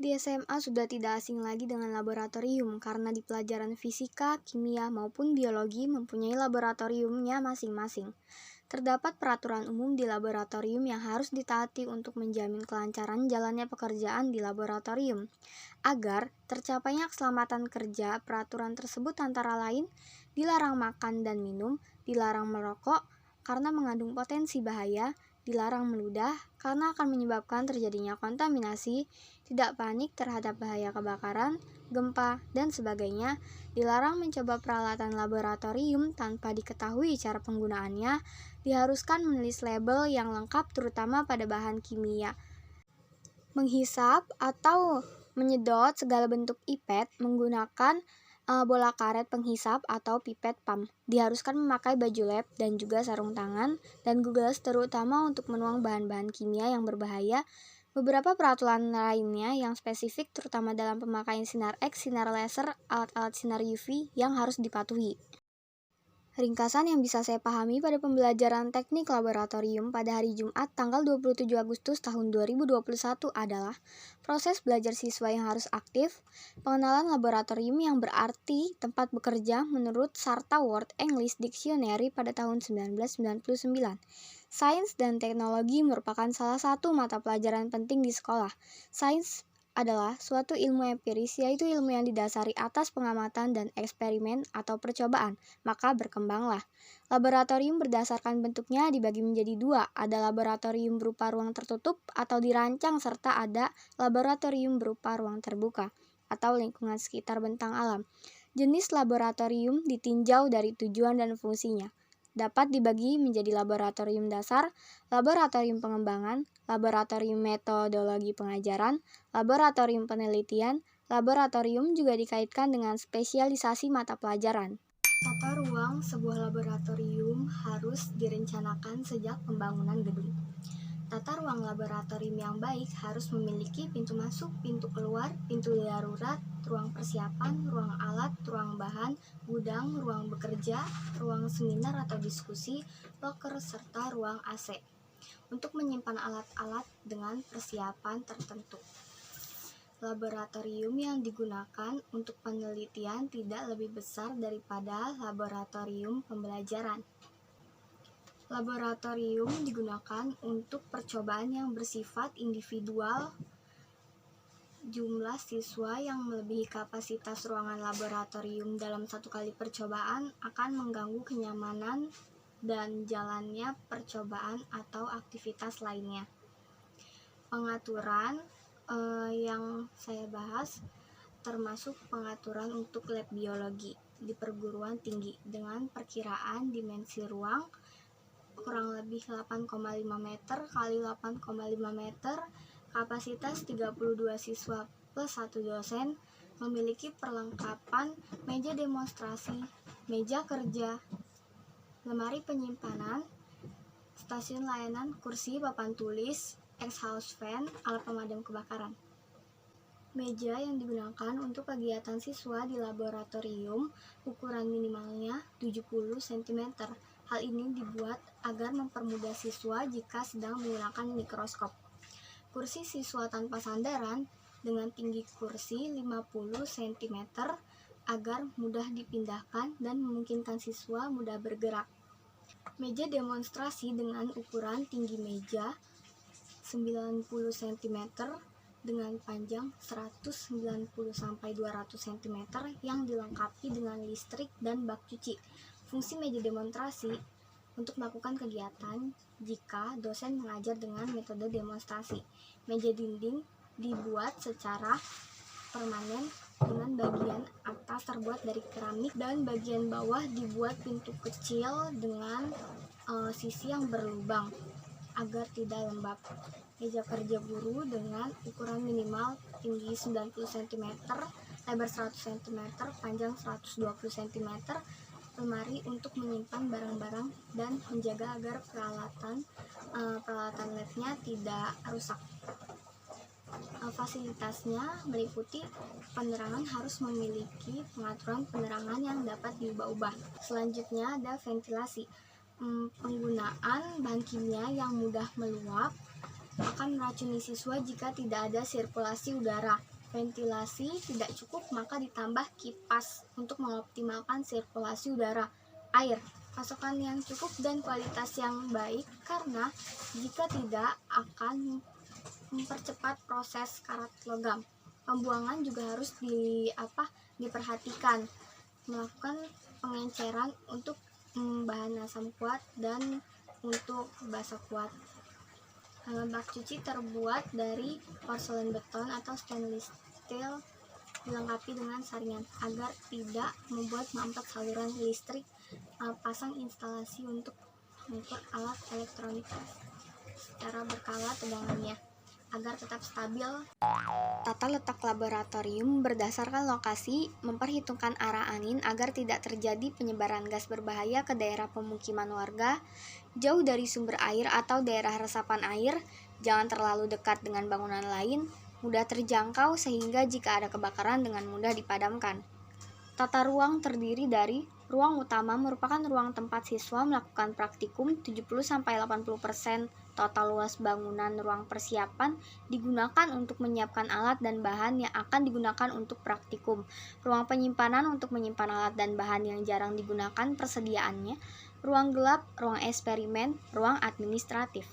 Di SMA sudah tidak asing lagi dengan laboratorium karena di pelajaran fisika, kimia, maupun biologi mempunyai laboratoriumnya masing-masing. Terdapat peraturan umum di laboratorium yang harus ditaati untuk menjamin kelancaran jalannya pekerjaan di laboratorium. Agar tercapainya keselamatan kerja, peraturan tersebut antara lain dilarang makan dan minum, dilarang merokok karena mengandung potensi bahaya, dilarang meludah karena akan menyebabkan terjadinya kontaminasi, tidak panik terhadap bahaya kebakaran, gempa, dan sebagainya, dilarang mencoba peralatan laboratorium tanpa diketahui cara penggunaannya, diharuskan menulis label yang lengkap terutama pada bahan kimia, menghisap atau menyedot segala bentuk pipet menggunakan bola karet penghisap atau pipet pump. Diharuskan memakai baju lab dan juga sarung tangan dan gugas terutama untuk menuang bahan-bahan kimia yang berbahaya. Beberapa peraturan lainnya yang spesifik terutama dalam pemakaian sinar X, sinar laser, alat-alat sinar UV yang harus dipatuhi. Ringkasan yang bisa saya pahami pada pembelajaran teknik laboratorium pada hari Jumat tanggal 27 Agustus tahun 2021 adalah proses belajar siswa yang harus aktif, pengenalan laboratorium yang berarti tempat bekerja menurut Sarta World English Dictionary pada tahun 1999. Sains dan teknologi merupakan salah satu mata pelajaran penting di sekolah. Sains adalah suatu ilmu empiris, yaitu ilmu yang didasari atas pengamatan dan eksperimen atau percobaan, maka berkembanglah. Laboratorium berdasarkan bentuknya dibagi menjadi dua, ada laboratorium berupa ruang tertutup atau dirancang serta ada laboratorium berupa ruang terbuka atau lingkungan sekitar bentang alam. Jenis laboratorium ditinjau dari tujuan dan fungsinya. Dapat dibagi menjadi laboratorium dasar, laboratorium pengembangan, laboratorium metodologi pengajaran, laboratorium penelitian. Laboratorium juga dikaitkan dengan spesialisasi mata pelajaran. Tata ruang sebuah laboratorium harus direncanakan sejak pembangunan gedung. Tata ruang laboratorium yang baik harus memiliki pintu masuk, pintu keluar, pintu darurat, ruang persiapan, ruang alat, ruang bahan, gudang, ruang bekerja, ruang seminar atau diskusi, loker, serta ruang AC untuk menyimpan alat-alat dengan persiapan tertentu. Laboratorium yang digunakan untuk penelitian tidak lebih besar daripada laboratorium pembelajaran. Laboratorium digunakan untuk percobaan yang bersifat individual. Jumlah siswa yang melebihi kapasitas ruangan laboratorium dalam satu kali percobaan akan mengganggu kenyamanan dan jalannya percobaan atau aktivitas lainnya. Pengaturan yang saya bahas termasuk pengaturan untuk lab biologi di perguruan tinggi dengan perkiraan dimensi ruang kurang lebih 8,5 meter kali 8,5 meter, kapasitas 32 siswa plus 1 dosen, memiliki perlengkapan meja demonstrasi, meja kerja, lemari penyimpanan, stasiun layanan, kursi, papan tulis, exhaust fan, alat pemadam kebakaran. Meja yang digunakan untuk kegiatan siswa di laboratorium ukuran minimalnya 70 cm. Hal ini dibuat agar mempermudah siswa jika sedang menggunakan mikroskop. Kursi siswa tanpa sandaran dengan tinggi kursi 50 cm agar mudah dipindahkan dan memungkinkan siswa mudah bergerak. Meja demonstrasi dengan ukuran tinggi meja 90 cm dengan panjang 190-200 cm yang dilengkapi dengan listrik dan bak cuci. Fungsi meja demonstrasi untuk melakukan kegiatan jika dosen mengajar dengan metode demonstrasi. Meja dinding dibuat secara permanen dengan bagian atas terbuat dari keramik dan bagian bawah dibuat pintu kecil dengan sisi yang berlubang agar tidak lembab. Meja kerja guru dengan ukuran minimal tinggi 90 cm, lebar 100 cm, panjang 120 cm, lemari untuk menyimpan barang-barang dan menjaga agar peralatan labnya tidak rusak. Fasilitasnya meliputi penerangan harus memiliki pengaturan penerangan yang dapat diubah-ubah. Selanjutnya ada ventilasi. Penggunaan bahan kimia yang mudah meluap akan meracuni siswa jika tidak ada sirkulasi udara. ventilasi tidak cukup, maka ditambah kipas untuk mengoptimalkan sirkulasi udara, air, pasokan yang cukup dan kualitas yang baik, karena jika tidak akan mempercepat proses karat logam. Pembuangan juga harus diperhatikan, melakukan pengenceran untuk bahan asam kuat dan untuk basa kuat. Bak cuci terbuat dari porselen beton atau stainless steel, dilengkapi dengan saringan agar tidak membuat mampet saluran listrik. Pasang instalasi untuk mengukur alat elektronik secara berkala tegangannya agar tetap stabil. Tata letak laboratorium berdasarkan lokasi, memperhitungkan arah angin agar tidak terjadi penyebaran gas berbahaya ke daerah pemukiman warga, jauh dari sumber air atau daerah resapan air, jangan terlalu dekat dengan bangunan lain, mudah terjangkau sehingga jika ada kebakaran dengan mudah dipadamkan. Tata ruang terdiri dari ruang utama merupakan ruang tempat siswa melakukan praktikum 70-80% total luas bangunan. Ruang persiapan digunakan untuk menyiapkan alat dan bahan yang akan digunakan untuk praktikum. Ruang penyimpanan untuk menyimpan alat dan bahan yang jarang digunakan persediaannya. Ruang gelap, ruang eksperimen, ruang administratif.